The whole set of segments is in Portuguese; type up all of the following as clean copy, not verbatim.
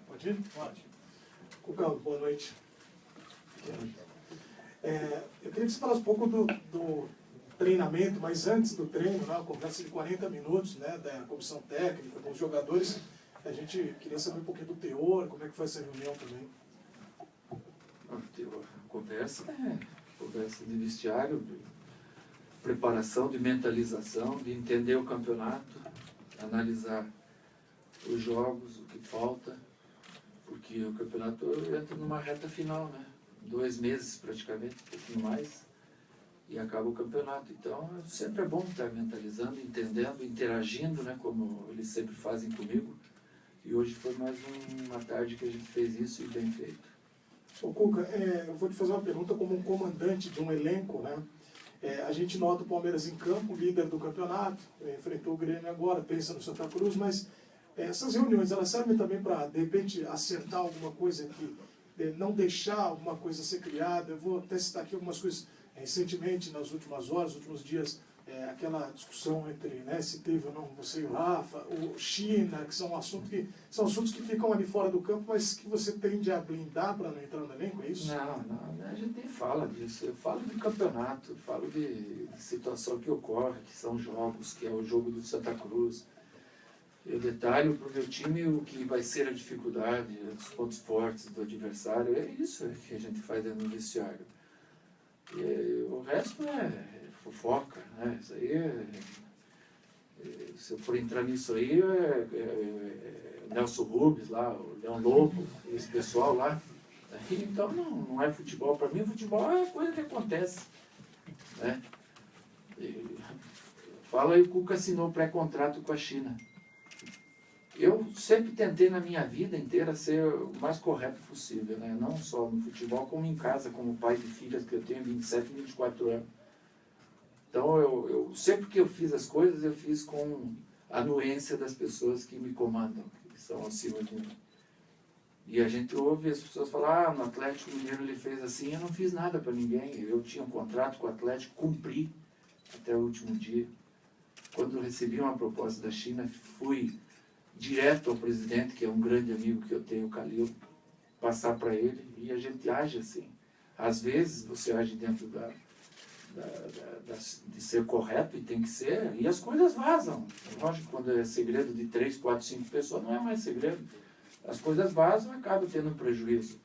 Pode ir? Pode. Cuca, boa noite. Eu queria que você falasse um pouco do treinamento, mas antes do treino, uma conversa de 40 minutos, né, da comissão técnica, com os jogadores, a gente queria saber um pouquinho do teor, como é que foi essa reunião também. Conversa de vestiário, de preparação, de mentalização, de entender o campeonato, analisar os jogos, o que falta, porque o campeonato entra numa reta final, né? 2 meses praticamente, um pouquinho mais, e acaba o campeonato. Então, sempre é bom estar mentalizando, entendendo, interagindo, né? Como eles sempre fazem comigo. E hoje foi mais uma tarde que a gente fez isso e bem feito. Ô Cuca, eu vou te fazer uma pergunta como um comandante de um elenco, né? A gente nota o Palmeiras em campo, líder do campeonato, enfrentou o Grêmio agora, pensa no Santa Cruz, mas essas reuniões, elas servem também para, de repente, acertar alguma coisa aqui, não deixar alguma coisa ser criada. Eu vou até citar aqui algumas coisas recentemente, nas últimas horas, nos últimos dias, aquela discussão entre, né, se teve ou não você e o Rafa, o China, que são assuntos que ficam ali fora do campo, mas que você tende a blindar para não entrar no elenco, é isso? Não, a gente nem fala disso. Eu falo de campeonato, falo de situação que ocorre, que são jogos, que é o jogo do Santa Cruz. Eu detalho para o meu time o que vai ser a dificuldade, os pontos fortes do adversário. É isso que a gente faz dentro do vestiário. E o resto é fofoca, né? Isso aí se eu for entrar nisso aí, Nelson Rubens lá, o Leão Lobo, esse pessoal lá. Então não é futebol. Para mim, futebol é coisa que acontece, né? Fala aí, o Cuca assinou pré-contrato com a China. Eu sempre tentei na minha vida inteira ser o mais correto possível, né? Não só no futebol, como em casa, como pai de filhas, que eu tenho 27 e 24 anos. Então, eu sempre que eu fiz as coisas, eu fiz com a anuência das pessoas que me comandam, que são acima de mim. E a gente ouve as pessoas falar, no Atlético Mineiro ele fez assim, eu não fiz nada para ninguém. Eu tinha um contrato com o Atlético, cumpri até o último dia. Quando eu recebi uma proposta da China, fui direto ao presidente, que é um grande amigo que eu tenho, o Calil, passar para ele, e a gente age assim. Às vezes você age dentro de ser correto, e tem que ser, e as coisas vazam. Lógico, quando é segredo de 3, 4, 5 pessoas, não é mais segredo. As coisas vazam e acabam tendo um prejuízo.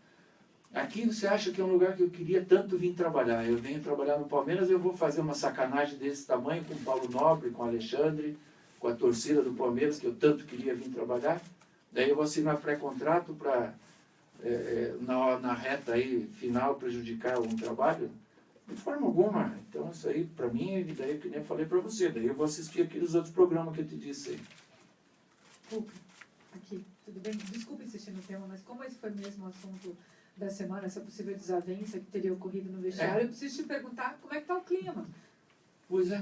Aqui você acha que é um lugar que eu queria tanto vir trabalhar. Eu venho trabalhar no Palmeiras, eu vou fazer uma sacanagem desse tamanho com o Paulo Nobre, com o Alexandre, com a torcida do Palmeiras, que eu tanto queria vir trabalhar. Daí eu vou assinar pré-contrato para, na reta aí, final, prejudicar um trabalho. De forma alguma. Então, isso aí, para mim, daí que nem eu falei para você. Daí eu vou assistir aqueles outros programas que eu te disse aí. Cuca, aqui, tudo bem? Desculpa insistir no tema, mas como esse foi mesmo o assunto da semana, essa possível desavença que teria ocorrido no vestiário, eu preciso te perguntar como é que está o clima. Pois é,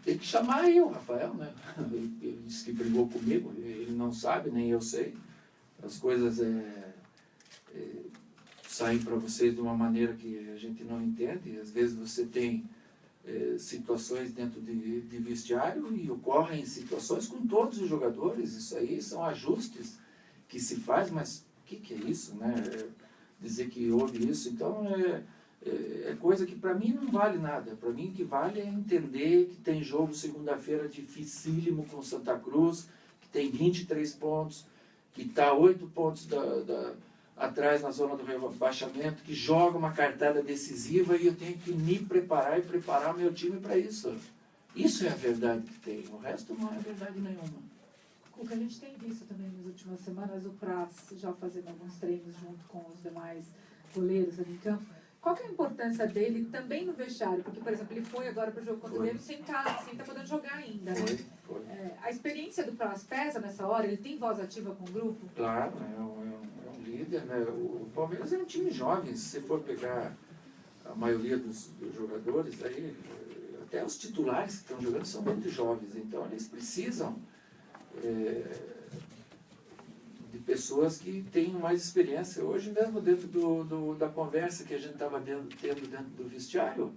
tem que chamar aí o Rafael, né? Ele disse que brigou comigo, ele não sabe, nem eu sei. As coisas saem para vocês de uma maneira que a gente não entende. Às vezes você tem situações dentro de vestiário e ocorrem situações com todos os jogadores. Isso aí são ajustes que se faz, mas o que é isso, né? Dizer que houve isso, então é coisa que para mim não vale nada. Para mim o que vale é entender que tem jogo segunda-feira dificílimo com Santa Cruz, que tem 23 pontos, que está 8 pontos atrás na zona do rebaixamento, que joga uma cartada decisiva e eu tenho que me preparar e preparar o meu time para isso. Isso é a verdade que tem, o resto não é verdade nenhuma. Cuca, a gente tem visto também nas últimas semanas o Praz já fazendo alguns treinos junto com os demais goleiros ali em campo. Qual que é a importância dele também no vestiário? Porque, por exemplo, ele foi agora para o jogo contra o Grêmio sem estar podendo jogar ainda. Foi. A experiência do Praz pesa nessa hora? Ele tem voz ativa com o grupo? Claro, é um líder, né? O Palmeiras é um time jovem. Se você for pegar a maioria dos jogadores, aí, até os titulares que estão jogando são muito jovens. Então, eles precisam de pessoas que tenham mais experiência. Hoje mesmo, dentro da conversa que a gente estava tendo dentro do vestiário,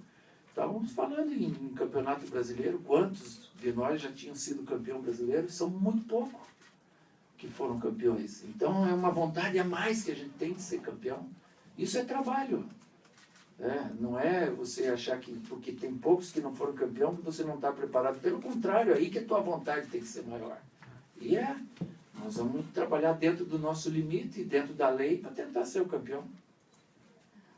Estávamos falando em campeonato brasileiro, quantos de nós já tinham sido campeão brasileiro? São muito poucos que foram campeões. Então é uma vontade a mais que a gente tem de ser campeão. Isso é trabalho. Não é você achar que porque tem poucos que não foram campeão que você não está preparado. Pelo contrário, aí que a tua vontade tem que ser maior. E nós vamos trabalhar dentro do nosso limite, dentro da lei, para tentar ser o campeão.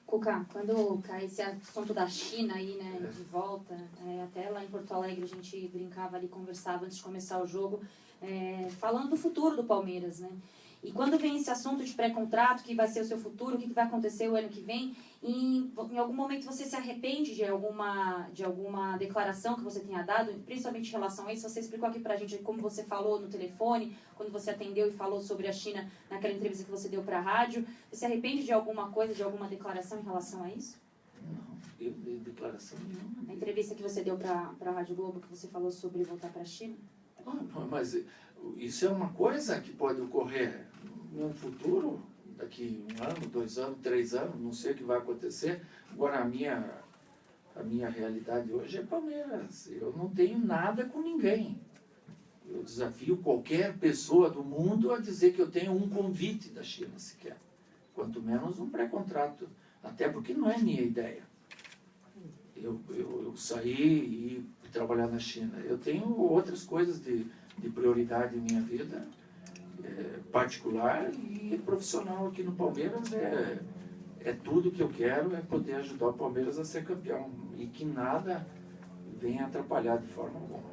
Cuca, quando cai esse assunto da China aí, né, de volta, até lá em Porto Alegre a gente brincava ali, conversava antes de começar o jogo, falando do futuro do Palmeiras, né? E quando vem esse assunto de pré-contrato, que vai ser o seu futuro, o que vai acontecer o ano que vem, em algum momento você se arrepende de alguma declaração que você tenha dado, principalmente em relação a isso? Você explicou aqui pra gente como você falou no telefone, quando você atendeu e falou sobre a China naquela entrevista que você deu pra rádio. Você se arrepende de alguma coisa, de alguma declaração em relação a isso? Não, eu de declaração nenhuma. A entrevista que você deu pra Rádio Globo, que você falou sobre voltar pra China? Mas isso é uma coisa que pode ocorrer no futuro, daqui 1 ano, 2 anos, 3 anos, não sei o que vai acontecer. Agora, a minha realidade hoje é Palmeiras. Eu não tenho nada com ninguém. Eu desafio qualquer pessoa do mundo a dizer que eu tenho um convite da China sequer. Quanto menos um pré-contrato. Até porque não é minha ideia. Eu saí e trabalhar na China. Eu tenho outras coisas de prioridade em minha vida, particular e profissional aqui no Palmeiras. É tudo que eu quero, é poder ajudar o Palmeiras a ser campeão. E que nada venha atrapalhar de forma alguma.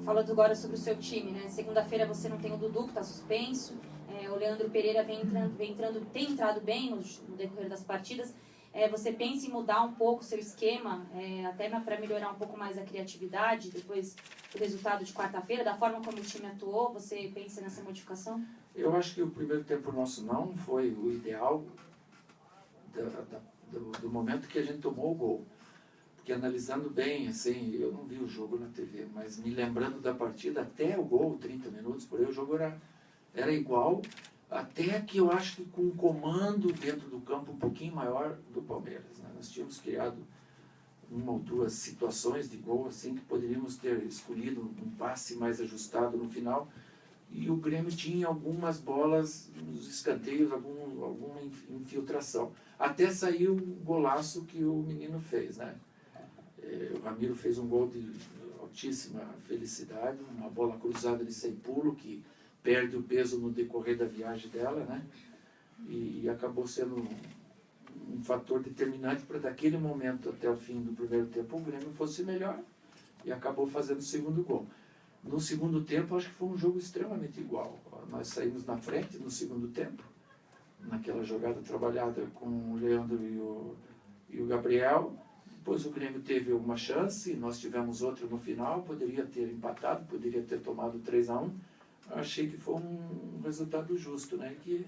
Falando agora sobre o seu time, né? Segunda-feira você não tem o Dudu, que está suspenso. O Leandro Pereira tem entrado bem no decorrer das partidas. Você pensa em mudar um pouco o seu esquema, até para melhorar um pouco mais a criatividade, depois do resultado de quarta-feira, da forma como o time atuou? Você pensa nessa modificação? Eu acho que o primeiro tempo nosso não foi o ideal do momento que a gente tomou o gol. Porque analisando bem, assim, eu não vi o jogo na TV, mas me lembrando da partida, até o gol, 30 minutos por aí, o jogo era igual, até que eu acho que com um comando dentro do campo um pouquinho maior do Palmeiras. Né? Nós tínhamos criado 1 ou 2 situações de gol, assim, que poderíamos ter escolhido um passe mais ajustado no final, e o Grêmio tinha algumas bolas nos escanteios, alguma infiltração. Até sair o golaço que o menino fez, né? O Ramiro fez um gol de altíssima felicidade, uma bola cruzada de sem pulo, que perde o peso no decorrer da viagem dela, né? E acabou sendo um fator determinante para daquele momento até o fim do primeiro tempo o Grêmio fosse melhor e acabou fazendo o segundo gol. No segundo tempo, acho que foi um jogo extremamente igual. Nós saímos na frente no segundo tempo, naquela jogada trabalhada com o Leandro e o Gabriel. Depois o Grêmio teve uma chance, nós tivemos outra no final, poderia ter empatado, poderia ter tomado 3-1. Achei que foi um resultado justo, né? Que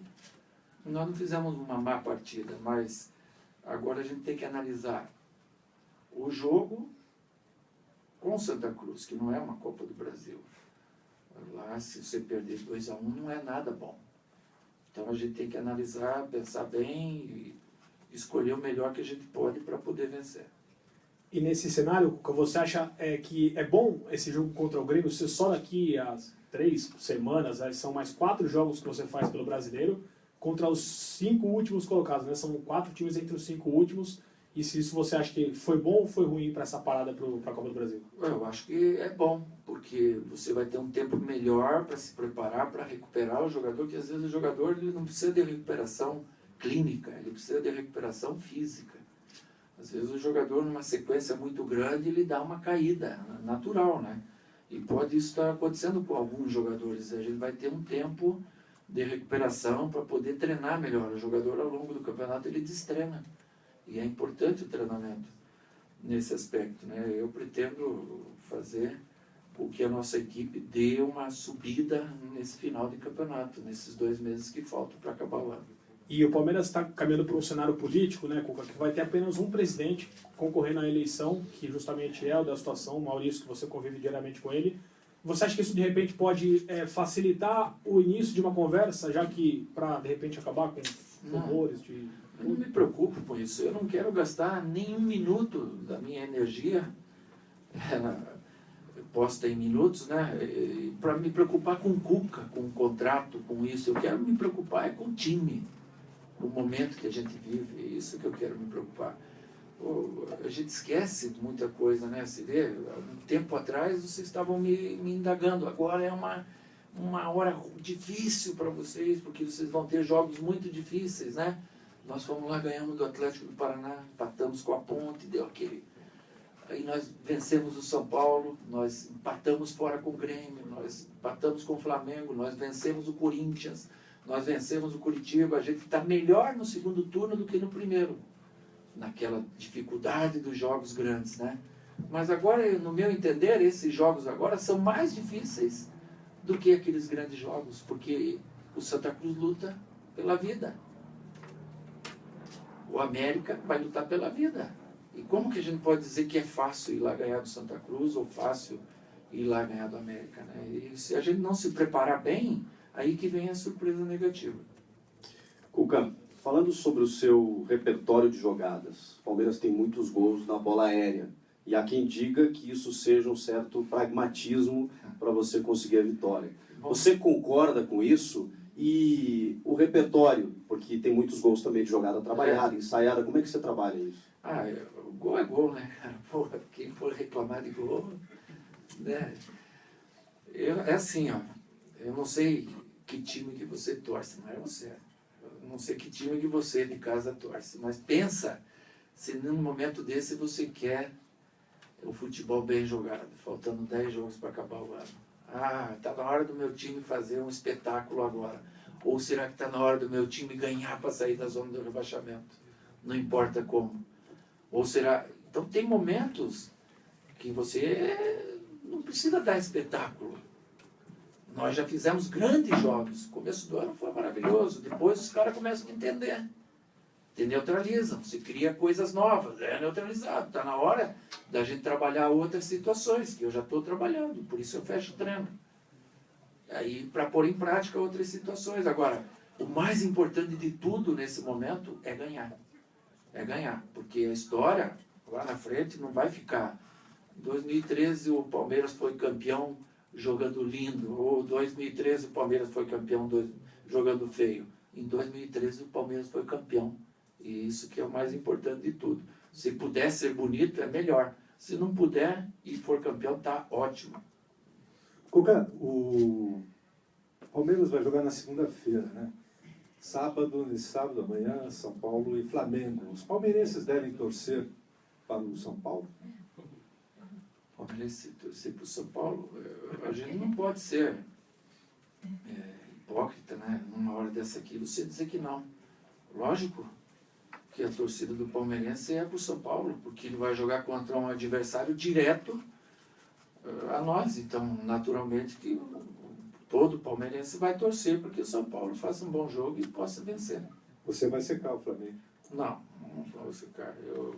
nós não fizemos uma má partida, mas agora a gente tem que analisar o jogo com Santa Cruz, que não é uma Copa do Brasil. Lá, se você perder 2-1, não é nada bom. Então a gente tem que analisar, pensar bem e escolher o melhor que a gente pode para poder vencer. E nesse cenário, você acha que é bom esse jogo contra o Grêmio ser só daqui a 3 semanas, são mais 4 jogos que você faz pelo Brasileiro, contra os 5 últimos colocados, né? São 4 times entre os 5 últimos, e se isso você acha que foi bom ou foi ruim para essa parada para a Copa do Brasil? Eu acho que é bom, porque você vai ter um tempo melhor para se preparar, para recuperar o jogador, que às vezes o jogador ele não precisa de recuperação clínica, ele precisa de recuperação física. Às vezes o jogador, numa sequência muito grande, ele dá uma caída natural, né? E pode isso estar acontecendo com alguns jogadores. A gente vai ter um tempo de recuperação para poder treinar melhor. O jogador, ao longo do campeonato, ele destreina. E é importante o treinamento nesse aspecto, né? Eu pretendo fazer com que a nossa equipe dê uma subida nesse final de campeonato, nesses 2 meses que faltam para acabar o ano. E o Palmeiras está caminhando para um cenário político, né, Cuca, que vai ter apenas um presidente concorrendo à eleição, que justamente é o da situação, o Maurício, que você convive diariamente com ele. Você acha que isso, de repente, pode facilitar o início de uma conversa, já que, para, de repente, acabar com rumores de... Eu não me preocupo com isso. Eu não quero gastar nenhum minuto da minha energia, posta em minutos, né, para me preocupar com o Cuca, com o contrato, com isso. Eu quero me preocupar com o time, o momento que a gente vive. É isso que eu quero me preocupar. A gente esquece muita coisa, né? Você vê, um tempo atrás vocês estavam me indagando. Agora é uma hora difícil para vocês, porque vocês vão ter jogos muito difíceis, né? Nós fomos lá, ganhamos do Atlético do Paraná, empatamos com a Ponte, deu aquele... Aí nós vencemos o São Paulo, nós empatamos fora com o Grêmio, nós empatamos com o Flamengo, nós vencemos o Corinthians, nós vencemos o Curitiba. A gente está melhor no segundo turno do que no primeiro, naquela dificuldade dos jogos grandes, né? Mas agora, no meu entender, esses jogos agora são mais difíceis do que aqueles grandes jogos, porque o Santa Cruz luta pela vida. O América vai lutar pela vida. E como que a gente pode dizer que é fácil ir lá ganhar do Santa Cruz ou fácil ir lá ganhar do América, né? E se a gente não se preparar bem, aí que vem a surpresa negativa. Cuca, falando sobre o seu repertório de jogadas, o Palmeiras tem muitos gols na bola aérea. E há quem diga que isso seja um certo pragmatismo para você conseguir a vitória. Você concorda com isso? E o repertório, porque tem muitos gols também de jogada trabalhada, ensaiada, como é que você trabalha isso? O gol é gol, né, cara? Porra, quem for reclamar de gol, né? É assim, ó, eu não sei que time que você torce, não é você. Eu não sei que time que você de casa torce, mas pensa se num momento desse você quer o futebol bem jogado, faltando 10 jogos para acabar o ano. Está na hora do meu time fazer um espetáculo agora. Ou será que está na hora do meu time ganhar para sair da zona do rebaixamento? Não importa como. Ou será... Então tem momentos que você não precisa dar espetáculo. Nós já fizemos grandes jogos. O começo do ano foi maravilhoso. Depois os caras começam a entender. Te neutralizam. Você cria coisas novas. É neutralizado. Está na hora da gente trabalhar outras situações, que eu já estou trabalhando. Por isso eu fecho o treino. Aí, para pôr em prática outras situações. Agora, o mais importante de tudo nesse momento é ganhar. É ganhar. Porque a história, lá na frente, não vai ficar. Em 2013 o Palmeiras foi campeão jogando lindo. Ou 2013 o Palmeiras foi campeão jogando feio. Em 2013 o Palmeiras foi campeão. E isso que é o mais importante de tudo. Se puder ser bonito, é melhor. Se não puder e for campeão, tá ótimo. Cuca, o Palmeiras vai jogar na segunda-feira, né? Nesse sábado amanhã, São Paulo e Flamengo. Os palmeirenses devem torcer para o São Paulo? Palmeirense torcer para o São Paulo, a gente não pode ser hipócrita, né? Numa hora dessa aqui, você dizer que não. Lógico que a torcida do palmeirense é para o São Paulo, porque ele vai jogar contra um adversário direto a nós. Então, naturalmente, que todo palmeirense vai torcer para que o São Paulo faça um bom jogo e possa vencer. Você vai secar o Flamengo? Não vou secar. Eu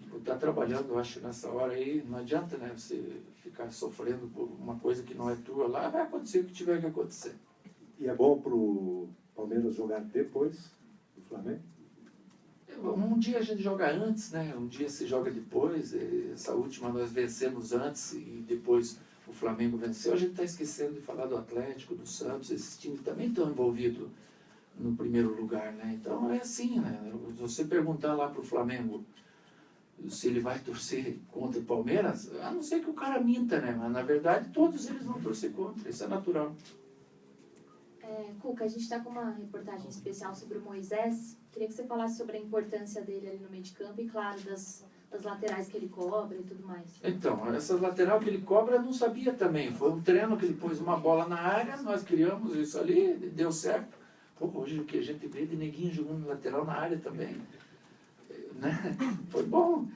vou estar trabalhando, eu acho, nessa hora aí. Não adianta, né, você ficar sofrendo por uma coisa que não é tua lá. Vai acontecer o que tiver que acontecer. E é bom para o Palmeiras jogar depois do Flamengo? Um dia a gente joga antes, né? Um dia se joga depois. Essa última nós vencemos antes e depois o Flamengo venceu. A gente está esquecendo de falar do Atlético, do Santos. Esses times também estão envolvidos no primeiro lugar, né? Então é assim, né? Se você perguntar lá para o Flamengo se ele vai torcer contra o Palmeiras, a não ser que o cara minta, né? Mas na verdade todos eles vão torcer contra. Isso é natural. Cuca, a gente está com uma reportagem especial sobre o Moisés. Queria que você falasse sobre a importância dele ali no meio de campo e, claro, das laterais que ele cobra e tudo mais. Então, essa lateral que ele cobra eu não sabia também. Foi um treino que ele pôs uma bola na área, nós criamos isso ali, deu certo. Pô, hoje o que a gente vê de neguinho jogando lateral na área também, né? Foi bom.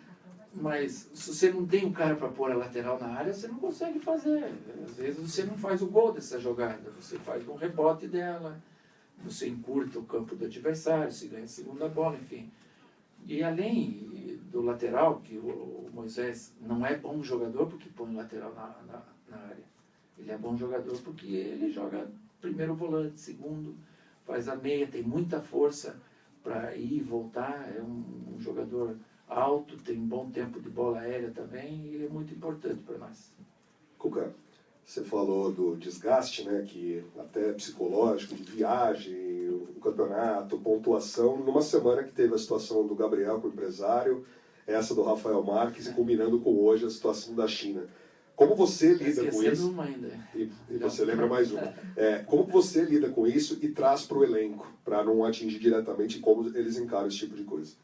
Mas se você não tem um cara para pôr a lateral na área, você não consegue fazer. Às vezes você não faz o gol dessa jogada, você faz um rebote dela, você encurta o campo do adversário, se ganha a segunda bola, enfim. E além do lateral, que o Moisés não é bom jogador porque põe o lateral na área. Ele é bom jogador porque ele joga primeiro volante, segundo, faz a meia, tem muita força, para ir e voltar. É um jogador alto, tem um bom tempo de bola aérea também e é muito importante para nós. Cuca, você falou do desgaste, né, que até psicológico, de viagem, o campeonato, pontuação, numa semana que teve a situação do Gabriel com o empresário, essa do Rafael Marques e combinando com hoje a situação da China. Como você lida com isso? Uma ainda. E você lembra mais uma. Como você lida com isso e traz para o elenco, para não atingir diretamente como eles encaram esse tipo de coisa?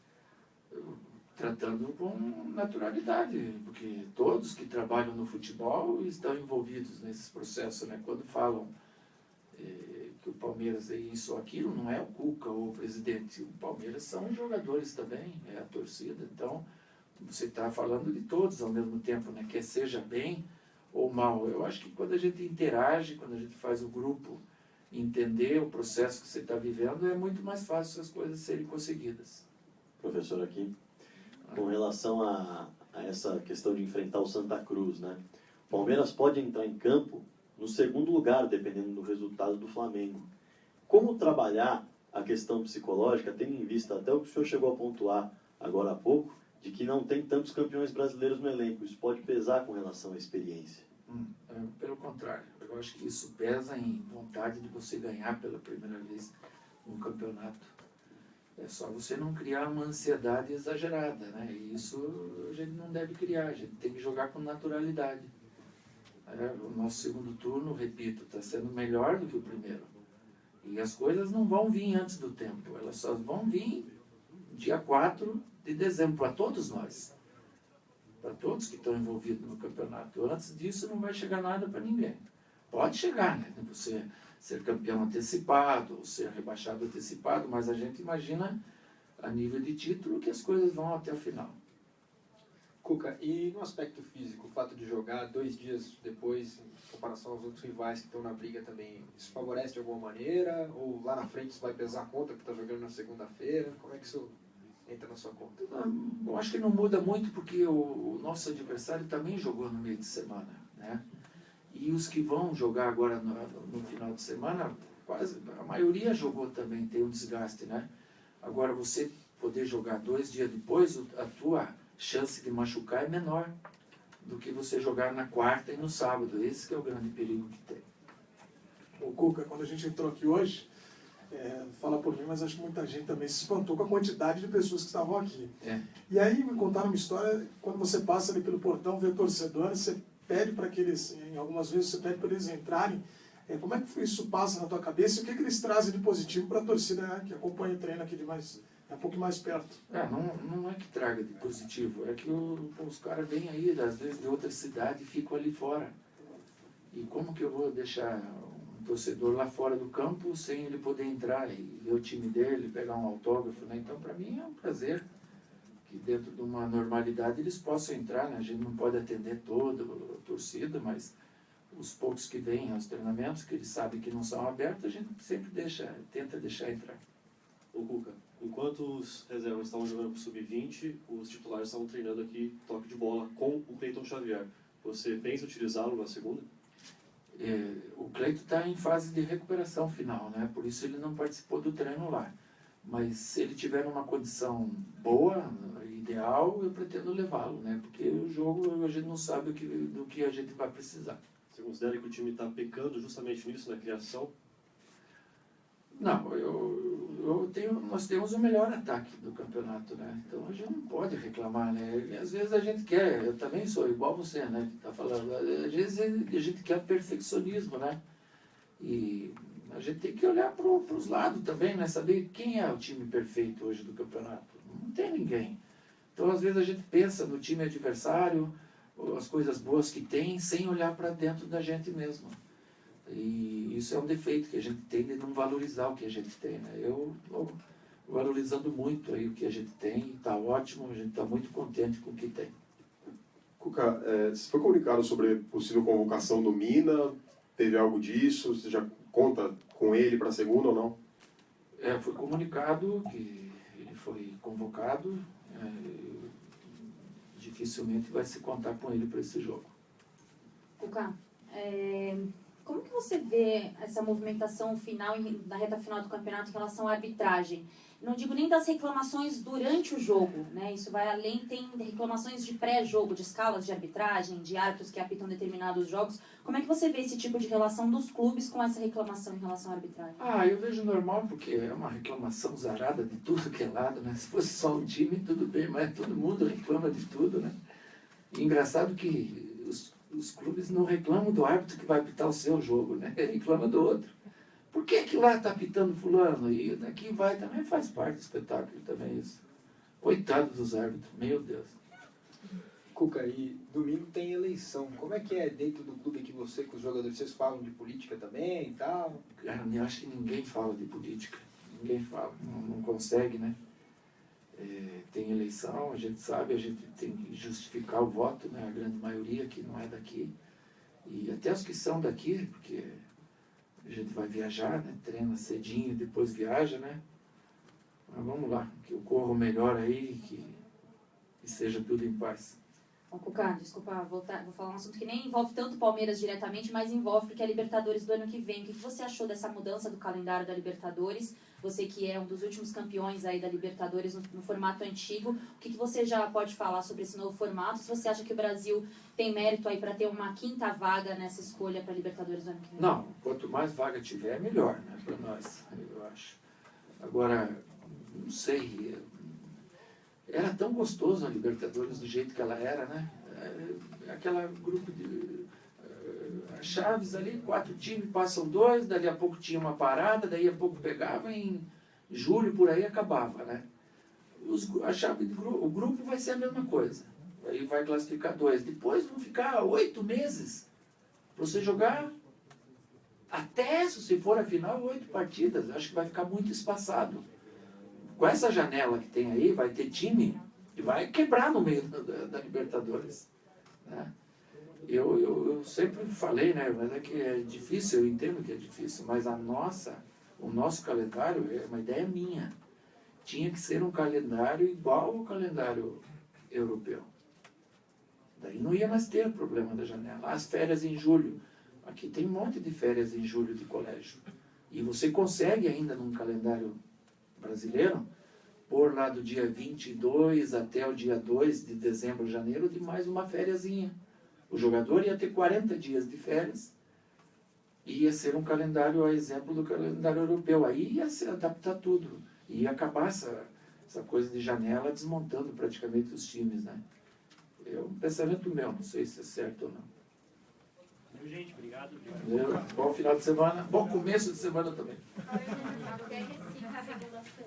Tratando com naturalidade, porque todos que trabalham no futebol estão envolvidos nesses processos, né? Quando falam que o Palmeiras é isso ou aquilo, não é o Cuca ou o presidente. O Palmeiras são os jogadores também, é a torcida. Então, você está falando de todos ao mesmo tempo, né? Quer seja bem ou mal. Eu acho que quando a gente interage, quando a gente faz o grupo entender o processo que você está vivendo, é muito mais fácil as coisas serem conseguidas. Professor, aqui, com relação a essa questão de enfrentar o Santa Cruz, né? O Palmeiras pode entrar em campo no segundo lugar, dependendo do resultado do Flamengo. Como trabalhar a questão psicológica, tendo em vista até o que o senhor chegou a pontuar agora há pouco, de que não tem tantos campeões brasileiros no elenco? Isso pode pesar com relação à experiência? Pelo contrário, eu acho que isso pesa em vontade de você ganhar pela primeira vez um campeonato. É só você não criar uma ansiedade exagerada, né? E isso a gente não deve criar, a gente tem que jogar com naturalidade. O nosso segundo turno, repito, está sendo melhor do que o primeiro. E as coisas não vão vir antes do tempo, elas só vão vir dia 4 de dezembro, para todos nós. Para todos que estão envolvidos no campeonato. Antes disso não vai chegar nada para ninguém. Pode chegar, né? Você ser campeão antecipado, ou ser rebaixado antecipado, mas a gente imagina, a nível de título, que as coisas vão até o final. Cuca, e no aspecto físico, o fato de jogar 2 dias depois, em comparação aos outros rivais que estão na briga também, isso favorece de alguma maneira? Ou lá na frente isso vai pesar contra que está jogando na segunda-feira? Como é que isso entra na sua conta? Eu acho que não muda muito, porque o nosso adversário também jogou no meio de semana, né? E os que vão jogar agora no final de semana, quase a maioria jogou também, tem um desgaste, né? Agora, você poder jogar 2 dias depois, a tua chance de machucar é menor do que você jogar na quarta e no sábado. Esse que é o grande perigo que tem. O Cuca, quando a gente entrou aqui hoje, fala por mim, mas acho que muita gente também se espantou com a quantidade de pessoas que estavam aqui. E aí me contaram uma história, quando você passa ali pelo portão, vê torcedores, você pede para que eles, algumas vezes você pede para eles entrarem, como é que isso passa na tua cabeça e o que eles trazem de positivo para a torcida, né, que acompanha o treino aqui de mais, um pouco mais perto? Não é que traga de positivo, é que os caras vêm aí, às vezes de outra cidade, e ficam ali fora. E como que eu vou deixar um torcedor lá fora do campo sem ele poder entrar e ver o time dele, pegar um autógrafo, né? Então, para mim é um prazer que dentro de uma normalidade eles possam entrar, né? A gente não pode atender toda a torcida, mas os poucos que vêm aos treinamentos, que eles sabem que não são abertos, a gente sempre tenta deixar entrar. Ô Cuca, enquanto os reservas estavam jogando para o Sub-20, os titulares estavam treinando aqui toque de bola com o Cleiton Xavier. Você pensa utilizá-lo na segunda? O Cleiton está em fase de recuperação final, né? Por isso ele não participou do treino lá. Mas se ele tiver numa condição boa, ideal, eu pretendo levá-lo, né? Porque o jogo a gente não sabe do que a gente vai precisar. Você considera que o time está pecando justamente nisso, na criação? Não, nós temos o melhor ataque do campeonato, né? Então a gente não pode reclamar, né? E às vezes a gente quer, eu também sou igual você, né? Que está falando, às vezes a gente quer perfeccionismo, né? E a gente tem que olhar para os lados também, né? Saber quem é o time perfeito hoje do campeonato. Não tem ninguém. Então às vezes a gente pensa no time adversário, as coisas boas que tem, sem olhar para dentro da gente mesmo. E isso é um defeito que a gente tem de não valorizar o que a gente tem, né? Eu estou valorizando muito aí o que a gente tem, está ótimo, a gente está muito contente com o que tem. Cuca, você foi comunicado sobre possível convocação do Mina? Teve algo disso? Você já conta com ele para a segunda ou não? Foi comunicado que ele foi convocado, dificilmente vai se contar com ele para esse jogo. Cuca, como que você vê essa movimentação final, na reta final do campeonato em relação à arbitragem? Não digo nem das reclamações durante o jogo, né? Isso vai além, tem reclamações de pré-jogo, de escalas de arbitragem, de árbitros que apitam determinados jogos. Como é que você vê esse tipo de relação dos clubes com essa reclamação em relação à arbitragem? Eu vejo normal, porque é uma reclamação zarada de tudo que é lado, né? Se fosse só um time, tudo bem, mas todo mundo reclama de tudo, né? E engraçado que os clubes não reclamam do árbitro que vai apitar o seu jogo, né? Ele reclama do outro. Por que que lá está apitando fulano? E daqui vai, também faz parte do espetáculo, também isso. Coitado dos árbitros, meu Deus. Cuca, e domingo tem eleição. Como é que é dentro do clube que você, com os jogadores, vocês falam de política também e tal? Cara, eu acho que ninguém fala de política. Ninguém fala, não consegue, né? Tem eleição, a gente sabe, a gente tem que justificar o voto, né? A grande maioria que não é daqui. E até os que são daqui, porque a gente vai viajar, né? Treina cedinho, depois viaja, né? Mas vamos lá, que ocorra o melhor aí, que seja tudo em paz. Bom, Cuca, desculpa, vou falar um assunto que nem envolve tanto o Palmeiras diretamente, mas envolve porque é a Libertadores do ano que vem. O que você achou dessa mudança do calendário da Libertadores? Você que é um dos últimos campeões aí da Libertadores no formato antigo, o que você já pode falar sobre esse novo formato? Se você acha que o Brasil tem mérito aí para ter uma quinta vaga nessa escolha para a Libertadores do ano que vem? Não, quanto mais vaga tiver, melhor, né? Para nós, eu acho. Agora, não sei, era tão gostoso a Libertadores do jeito que ela era, né? Aquela grupo de chaves ali, 4 times, passam 2, dali a pouco tinha uma parada, daí a pouco pegava, em julho por aí acabava, né? A chave de grupo, o grupo vai ser a mesma coisa. Aí vai classificar 2. Depois vão ficar 8 meses para você jogar até, se você for a final, 8 partidas. Acho que vai ficar muito espaçado. Com essa janela que tem aí, vai ter time que vai quebrar no meio da Libertadores, né? Eu sempre falei, né? Mas é que é difícil, eu entendo que é difícil, mas o nosso calendário é uma ideia minha. Tinha que ser um calendário igual ao calendário europeu. Daí não ia mais ter o problema da janela. As férias em julho. Aqui tem um monte de férias em julho de colégio. E você consegue ainda num calendário brasileiro pôr lá do dia 22 até o dia 2 de dezembro, janeiro, de mais uma fériazinha. O jogador ia ter 40 dias de férias e ia ser um calendário, a exemplo do calendário europeu. Aí ia se adaptar tudo. E ia acabar essa coisa de janela desmontando praticamente os times, né? É um pensamento meu, não sei se é certo ou não. Gente, obrigado. Bom final de semana, bom começo de semana também. Até Recife, a regulação.